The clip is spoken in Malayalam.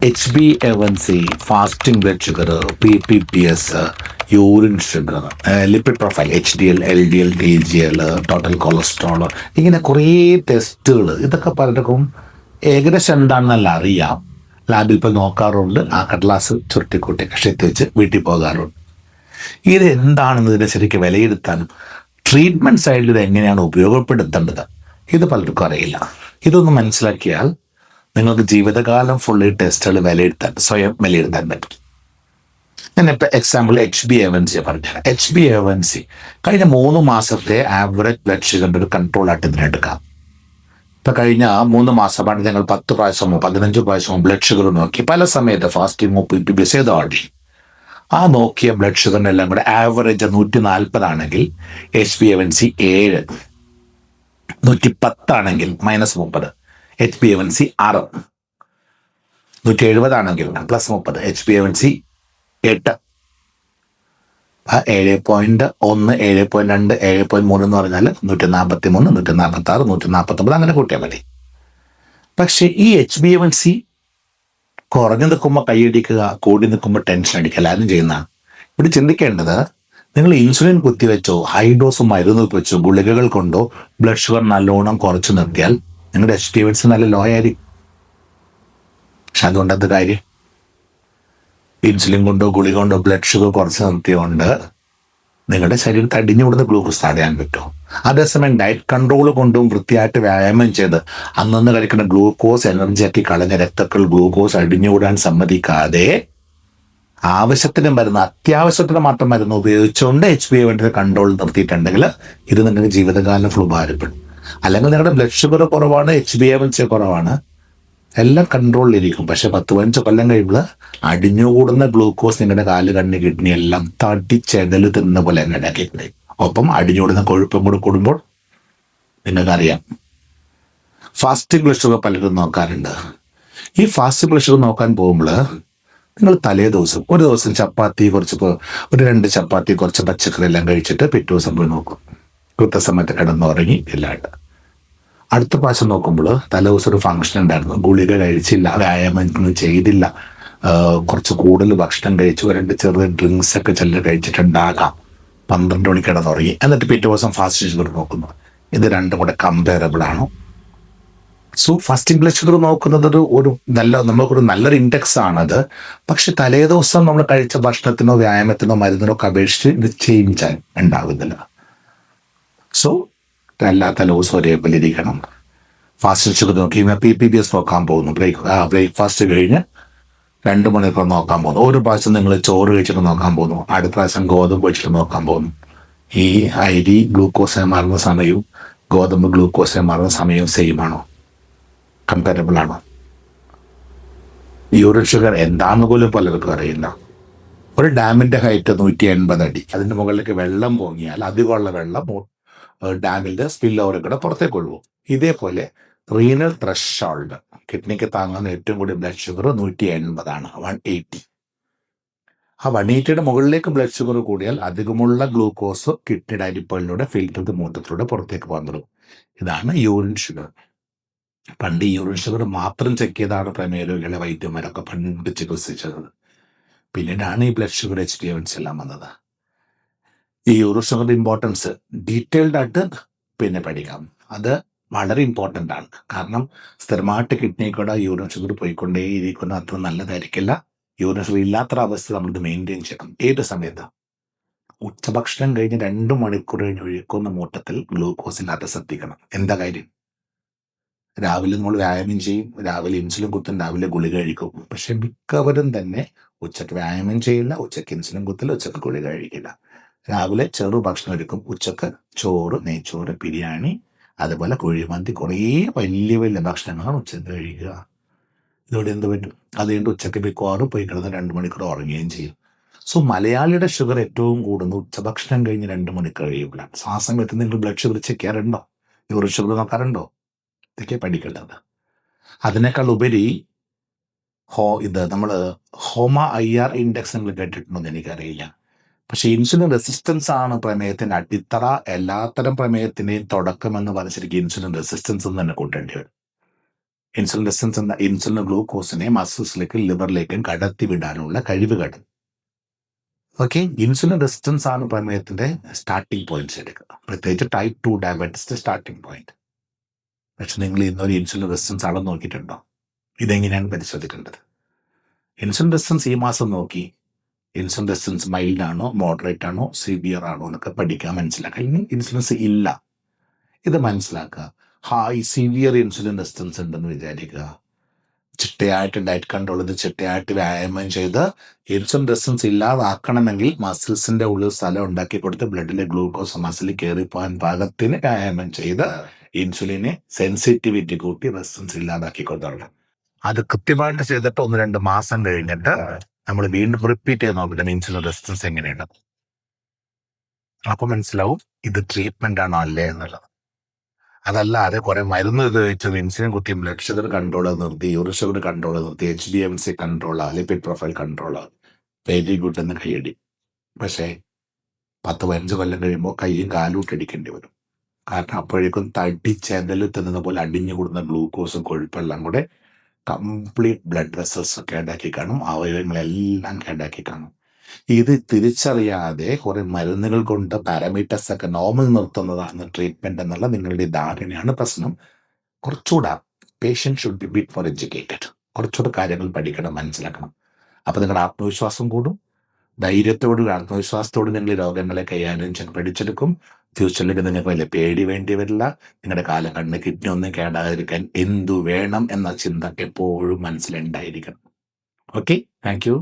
HbA1c, fasting blood sugar, PPPS, urine sugar, lipid profile, HDL, LDL, TGL, total cholesterol, ഇങ്ങനെ കുറേ ടെസ്റ്റുകൾ. ഇതൊക്കെ പലർക്കും ഏകദേശം എന്താണെന്നല്ല അറിയാം. ലാബിൽ ഇപ്പോൾ നോക്കാറുണ്ട്, ആ കടലാസ് ചുരുട്ടിക്കൂട്ടി കഷത്തി വെച്ച് വീട്ടിൽ പോകാറുണ്ട്. ഇത് എന്താണെന്നതിനെ ശരിക്കും വിലയിരുത്താനും ട്രീറ്റ്മെൻറ്റ് സൈഡിൽ ഇത് എങ്ങനെയാണ് ഉപയോഗപ്പെടുത്തേണ്ടത് ഇത് പലർക്കും അറിയില്ല. ഇതൊന്ന് മനസ്സിലാക്കിയാൽ നിങ്ങൾക്ക് ജീവിതകാലം ഫുള്ളി ടെസ്റ്റുകൾ സ്വയം വിലയിരുത്താൻ പറ്റും. ഞാനിപ്പോൾ എക്സാമ്പിൾ HbA1c പറഞ്ഞുതരാം. HbA1c കഴിഞ്ഞ 3 മാസത്തെ ആവറേജ് ബ്ലഡ് ഷുഗറിൻ്റെ ഒരു കൺട്രോളായിട്ട് ഇതിനെടുക്കാം. ഇപ്പം കഴിഞ്ഞ 3 മാസമാണ് ഞങ്ങൾ 10 പ്രാവശ്യമോ 15 പ്രാവശ്യമോ ബ്ലഡ് ഷുഗർ നോക്കി. പല സമയത്ത് ഫാസ്റ്റിങ്ങോ PPPS ഏതോ ആടി ആ നോക്കിയ ബ്ലഡ് ഷുഗറിനെല്ലാം കൂടെ ആവറേജ് 140 ആണെങ്കിൽ HbA1c 7, 110 ആണെങ്കിൽ -30 HbA1c 6, 170 ആണെങ്കിൽ +30 HbA1c 8, 7.1, 7.2, 7.3 എന്ന് പറഞ്ഞാൽ 143, 146, 149 അങ്ങനെ കൂട്ടിയാൽ മതി. പക്ഷേ ഈ HbA1c കുറഞ്ഞു നിൽക്കുമ്പോൾ കൈയടിക്കുക, കൂടി നിൽക്കുമ്പോൾ ടെൻഷൻ അടിക്കുക എല്ലാവരും ചെയ്യുന്നതാണ്. ഇവിടെ ചിന്തിക്കേണ്ടത്, നിങ്ങൾ ഇൻസുലിൻ കുത്തിവെച്ചോ ഹൈ ഡോസ് മരുന്ന് വെച്ചോ ഗുളികകൾ കൊണ്ടോ ബ്ലഡ് ഷുഗർ നല്ലോണം കുറച്ച് നിർത്തിയാൽ നിങ്ങളുടെ HbA1c നല്ല ലോ ആയിരിക്കും. പക്ഷെ അതുകൊണ്ടത് കാര്യം ഇൻസുലിൻ കൊണ്ടോ ഗുളിക കൊണ്ടോ ബ്ലഡ് ഷുഗർ കുറച്ച് നിർത്തിയുകൊണ്ട് നിങ്ങളുടെ ശരീരത്തിൽ അടിഞ്ഞുകൂടുന്ന ഗ്ലൂക്കോസ് തടയാൻ പറ്റുമോ? അതേസമയം ഡയറ്റ് കൺട്രോൾ കൊണ്ടും വൃത്തിയായിട്ട് വ്യായാമം ചെയ്ത് അന്നന്ന് കഴിക്കുന്ന ഗ്ലൂക്കോസ് എനർജിയാക്കി കളഞ്ഞ രക്തത്തിൽ ഗ്ലൂക്കോസ് അടിഞ്ഞുകൂടാൻ സമ്മതിക്കാതെ ആവശ്യത്തിന് മരുന്ന്, അത്യാവശ്യത്തിന് മാത്രം മരുന്ന് ഉപയോഗിച്ചുകൊണ്ട് HbA1c കൺട്രോൾ നിർത്തിയിട്ടുണ്ടെങ്കിൽ ഇത് നിങ്ങൾക്ക് ജീവിതകാലം ഫുൾ ഭാരപ്പെടും. അല്ലെങ്കിൽ നിങ്ങളുടെ ബ്ലഡ് ഷുഗർ കുറവാണ്, HbA1c കുറവാണ്, എല്ലാം കൺട്രോളിലിരിക്കും. പക്ഷെ 10-15 കൊല്ലം കഴിയുമ്പോൾ അടിഞ്ഞുകൂടുന്ന ഗ്ലൂക്കോസ് നിങ്ങളുടെ കാല്, കണ്ണ്, കിഡ്നി എല്ലാം തടിച്ചെതല് തിന്ന പോലെ ഇടയാക്കി കളയും. ഒപ്പം അടിഞ്ഞുകൂടുന്ന കൊഴുപ്പും കൂടെ കൂടുമ്പോൾ നിങ്ങൾക്കറിയാം. ഫാസ്റ്റിംഗ് ബ്ലഡ് ഷുഗർ പലരും നോക്കാറുണ്ട്. ഈ ഫാസ്റ്റ് ബ്ലഡ് ഷുഗർ നോക്കാൻ പോകുമ്പോൾ നിങ്ങൾ തലേ ദിവസം ഒരു ദിവസം ചപ്പാത്തി കുറച്ച്, ഒരു 2 ചപ്പാത്തി കുറച്ച് പച്ചക്കറി എല്ലാം കഴിച്ചിട്ട് പിറ്റേ ദിവസം പോയി നോക്കും. കൃത്യസമയത്ത് കിടന്നുറങ്ങി ഇല്ലാണ്ട്. അടുത്ത പ്രാവശ്യം നോക്കുമ്പോൾ തലേദിവസം ഒരു ഫംഗ്ഷൻ ഉണ്ടായിരുന്നു, ഗുളിക കഴിച്ചില്ല, വ്യായാമം ചെയ്തില്ല, കുറച്ച് കൂടുതൽ ഭക്ഷണം കഴിച്ചു, 2 ചെറിയ ഡ്രിങ്ക്സ് ഒക്കെ ചിലർ കഴിച്ചിട്ടുണ്ടാകാം, 12 മണിക്ക് കിടന്നുറങ്ങി. എന്നിട്ട് പിറ്റേ ദിവസം ഫാസ്റ്റ് ഷുഗർ നോക്കുന്നു. ഇത് രണ്ടും കൂടെ കമ്പയറബിൾ ആണോ? സോ ഫാസ്റ്റിംഗ് ബ്ലഡ് ഷുഗർ നോക്കുന്നത് നമുക്കൊരു നല്ലൊരു ഇൻഡെക്സ് ആണത്. പക്ഷെ തലേദിവസം നമ്മൾ കഴിച്ച ഭക്ഷണത്തിനോ വ്യായാമത്തിനോ മരുന്നിനോ ഒക്കെ അപേക്ഷിച്ച് ഇത് ചേഞ്ച് ഉണ്ടാകുന്നില്ല. സോ എല്ലാ തലേദിവസം ഒരേപോലെ ഇരിക്കണം. ഫാസ്റ്റ് ഷുഗർ നോക്കി PPPS നോക്കാൻ പോകുന്നു. ബ്രേക്ക്ഫാസ്റ്റ് കഴിഞ്ഞ് 2 മണിക്കൂർ നോക്കാൻ പോകുന്നു. ഒരു പ്രാവശ്യം നിങ്ങൾ ചോറ് കഴിച്ചിട്ട് നോക്കാൻ പോകുന്നു, അടുത്ത പ്രാവശ്യം ഗോതമ്പ് കഴിച്ചിട്ട് നോക്കാൻ പോകുന്നു. ഈ അരി ഗ്ലൂക്കോസായി മാറുന്ന സമയവും ഗോതമ്പ് ഗ്ലൂക്കോസായി മാറുന്ന സമയവും സെയിം ആണോ? കമ്പാരബിൾ ആണോ? യൂറിൻ ഷുഗർ എന്താണെന്ന് പോലും പലർക്കും അറിയില്ല. ഒരു ഡാമിൻ്റെ ഹൈറ്റ് 180 അടി. അതിൻ്റെ മുകളിലേക്ക് വെള്ളം പൊങ്ങിയാൽ അധികമുള്ള വെള്ളം ഡാമിൻ്റെ സ്പിൽ ഓവർ കൂടെ പുറത്തേക്ക് ഒഴുകും. ഇതേപോലെ റീനൽ ത്രഷോൾഡ്, കിഡ്നിക്ക് താങ്ങുന്ന ഏറ്റവും കൂടിയ ബ്ലഡ് ഷുഗർ 180 ആണ്, 180. ആ 180യുടെ മുകളിലേക്ക് ബ്ലഡ് ഷുഗർ കൂടിയാൽ അധികമുള്ള ഗ്ലൂക്കോസ് കിഡ്നിയുടെ അരിപ്പകളിലൂടെ ഫിൽറ്റർ മൂത്രത്തിലൂടെ പുറത്തേക്ക് പോകാൻ തുടങ്ങും. ഇതാണ് യൂറിൻ ഷുഗർ. പണ്ട് ഈ യൂറിൻ ഷുഗർ മാത്രം ചെക്ക് ചെയ്താണ് പ്രമേയ രോഗികളെ വൈദ്യന്മാരൊക്കെ പണ്ട് ചികിത്സിച്ചത്. പിന്നീടാണ് ഈ ബ്ലഡ് ഷുഗർ HbA1c എല്ലാം വന്നത്. ഈ യൂറിൻ ഷുഗറിൻ്റെ ഇമ്പോർട്ടൻസ് ഡീറ്റെയിൽഡ് ആയിട്ട് പിന്നെ പഠിക്കാം. അത് വളരെ ഇമ്പോർട്ടൻ്റ് ആണ്. കാരണം സ്ഥിരമായിട്ട് കിഡ്നി കൂടെ യൂറിൻ ഷുഗർ പോയിക്കൊണ്ടേയിരിക്കുന്നത് അത്ര നല്ലതായിരിക്കില്ല. യൂറിൻ ഷുഗർ ഇല്ലാത്തൊരവസ്ഥ നമ്മളിത് മെയിൻറ്റെയിൻ ചെയ്യണം. ഏത് സമയത്ത്? ഉച്ചഭക്ഷണം കഴിഞ്ഞ് 2 മണിക്കൂർ കഴിഞ്ഞ് ഒഴിക്കുന്ന മൂട്ടത്തിൽ ഗ്ലൂക്കോസ് ഇല്ലാതെ ശ്രദ്ധിക്കണം. എന്താ കാര്യം? രാവിലെ നമ്മൾ വ്യായാമം ചെയ്യും, രാവിലെ ഇൻസുലിൻ കുത്തും, രാവിലെ ഗുളിക കഴിക്കും. പക്ഷെ മിക്കവരും തന്നെ ഉച്ചക്ക് വ്യായാമം ചെയ്യില്ല, ഉച്ചക്ക് ഇൻസുലിൻ കുത്തില്ല, ഉച്ചക്ക് ഗുളിക കഴിക്കില്ല. രാവിലെ ചെറു ഭക്ഷണം എടുക്കും, ഉച്ചക്ക് ചോറ്, നെയ്ച്ചോറ്, ബിരിയാണി, അതുപോലെ കുഴിമന്തി, കുറേ വലിയ വലിയ ഭക്ഷണങ്ങളാണ് ഉച്ചക്ക് കഴിക്കുക. ഇതോടെ എന്ത് പറ്റും? അത് കഴിഞ്ഞിട്ട് ഉച്ചക്ക് മിക്കവാറും പോയി കിടന്ന് 2 മണിക്കൂർ ഉറങ്ങുകയും ചെയ്യും. സോ മലയാളിയുടെ ഷുഗർ ഏറ്റവും കൂടുന്നത് ഉച്ചഭക്ഷണം കഴിഞ്ഞ് 2 മണിക്കൂർ കഴിയുമ്പോഴാണ്. ആ സമയത്ത് നിങ്ങൾ ബ്ലഡ് ഷുഗർ ചെക്ക് ചെയ്യാറുണ്ടോ? യൂറിൻ ഷുഗർ നോക്കാറുണ്ടോ? ഇതൊക്കെ പഠിക്കേണ്ടത്. അതിനേക്കാൾ ഉപരി നമ്മൾ HOMA-IR ഇൻഡെക്സ് നിങ്ങൾ കേട്ടിട്ടുണ്ടോ എന്ന് എനിക്കറിയില്ല. പക്ഷെ ഇൻസുലിൻ റെസിസ്റ്റൻസ് ആണ് പ്രമേയത്തിൻ്റെ അടിത്തറ. എല്ലാത്തരം പ്രമേയത്തിൻ്റെയും തുടക്കം എന്ന് പറഞ്ഞിരിക്കും ഇൻസുലിൻ റെസിസ്റ്റൻസ് എന്ന് തന്നെ കൂട്ടേണ്ടി വരും. ഇൻസുലിൻ റെസിസ്റ്റൻസ് എന്ന ഇൻസുലിൻ ഗ്ലൂക്കോസിനെ മസിൽസിലേക്കും ലിവറിലേക്കും കടത്തി വിടാനുള്ള കഴിവുകൾ. ഓക്കെ, ഇൻസുലിൻ റെസിസ്റ്റൻസ് ആണ് പ്രമേഹത്തിന്റെ സ്റ്റാർട്ടിംഗ് പോയിന്റ്സ് എടുക്കുക, പ്രത്യേകിച്ച് ടൈപ്പ് 2 ഡയബറ്റീസിന്റെ സ്റ്റാർട്ടിംഗ് പോയിന്റ്. പക്ഷെ നിങ്ങൾ ഇന്നൊരു ഇൻസുലിൻ റെസിസ്റ്റൻസ് അളവ് നോക്കിയിട്ടുണ്ടോ? ഇതെങ്ങനെയാണ് പരിശോധിക്കേണ്ടത്? ഇൻസുലിൻ റെസിസ്റ്റൻസ് ഈ മാസം നോക്കി ഇൻസുലിൻ റെസിസ്റ്റൻസ് മൈൽഡ് ആണോ, മോഡറേറ്റ് ആണോ, സിവിയർ ആണോ എന്നൊക്കെ പഠിക്കാൻ മനസ്സിലാക്കുക. ഇനി ഇൻസുലിൻസ് ഇല്ല, ഇത് മനസ്സിലാക്കുക. ഹൈ സിവിയർ ഇൻസുലിൻ റെസിസ്റ്റൻസ് ഉണ്ടെന്ന് വിചാരിക്കുക. ചിട്ടയായിട്ട് ഡയറ്റ് കൺട്രോൾ ചെയ്ത് ചിട്ടയായിട്ട് വ്യായാമം ചെയ്ത് ഇൻസുലിൻ റെസിസ്റ്റൻസ് ഇല്ലാതാക്കണമെങ്കിൽ മസിൽസിന്റെ ഉള്ളിൽ സ്ഥലം ഉണ്ടാക്കി കൊടുത്ത് ബ്ലഡിലെ ഗ്ലൂക്കോസ് മസിലിൽ കയറിപ്പോകാൻ പാകത്തിന് വ്യായാമം ചെയ്ത് ഇൻസുലിനെ സെൻസിറ്റിവിറ്റി കൂട്ടി റെസിസ്റ്റൻസ് ഇല്ലാതാക്കി കൊടുത്തോളാം. അത് കൃത്യമായിട്ട് ചെയ്തിട്ട് 1-2 മാസം കഴിഞ്ഞിട്ട് നമ്മൾ വീണ്ടും റിപ്പീറ്റ് ചെയ്ത് നോക്കിയിട്ട് ഇൻസുലിൻ റെസിസ്റ്റൻസ് എങ്ങനെയുണ്ട്, അപ്പൊ മനസ്സിലാവും ഇത് ട്രീറ്റ്മെന്റ് ആണോ അല്ലേ എന്നുള്ളത്. അതല്ലാതെ കുറെ മരുന്ന് ഉപയോഗിച്ചത് ഇൻസുലിൻ കുത്തി ബ്ലഡ് ഷുഗർ കൺട്രോൾ നിർത്തി, യൂറിൻ ഷുഗർ കൺട്രോൾ നിർത്തി, HbA1c control, lipid profile control, very good എന്ന് കൈയടി. പക്ഷേ 10-15 കൊല്ലം കഴിയുമ്പോൾ കൈയും കാലും ഇട്ടടിക്കേണ്ടി വരും. കാരണം അപ്പോഴേക്കും തടിച്ചെതല് തിന്നുന്ന പോലെ അടിഞ്ഞു കൂടുന്ന ഗ്ലൂക്കോസും കൊഴുപ്പെല്ലാം കൂടെ കംപ്ലീറ്റ് ബ്ലഡ് വെസൽസ് കേടാക്കി കാണും, അവയവങ്ങളെല്ലാം കേടാക്കി കാണും. ഇത് തിരിച്ചറിയാതെ കുറെ മരുന്നുകൾ കൊണ്ട് പാരാമീറ്റേഴ്സ് ഒക്കെ നോർമൽ നിർത്തുന്നതാണ് ട്രീറ്റ്മെന്റ് എന്നുള്ള നിങ്ങളുടെ ധാരണയാണ് പ്രശ്നം. കുറച്ചുകൂടെ patient should be bit for educated, കുറച്ചുകൂടെ കാര്യങ്ങൾ പഠിക്കണം, മനസ്സിലാക്കണം. അപ്പോൾ നിങ്ങളുടെ ആത്മവിശ്വാസം കൂടും. ധൈര്യത്തോടും ആത്മവിശ്വാസത്തോടും നിങ്ങൾ രോഗങ്ങളെ കൈകാര്യം ചെയ്യാൻ പഠിച്ചെടുക്കും. ഫ്യൂച്ചറിലേക്ക് നിങ്ങൾക്ക് വലിയ പേടി വേണ്ടി വരില്ല. നിങ്ങളുടെ കാലം കണ്ണ് കിഡ്നി ഒന്നും കേടാതിരിക്കാൻ എന്തു വേണം എന്ന ചിന്ത എപ്പോഴും മനസ്സിലുണ്ടായിരിക്കണം. Okay, thank you.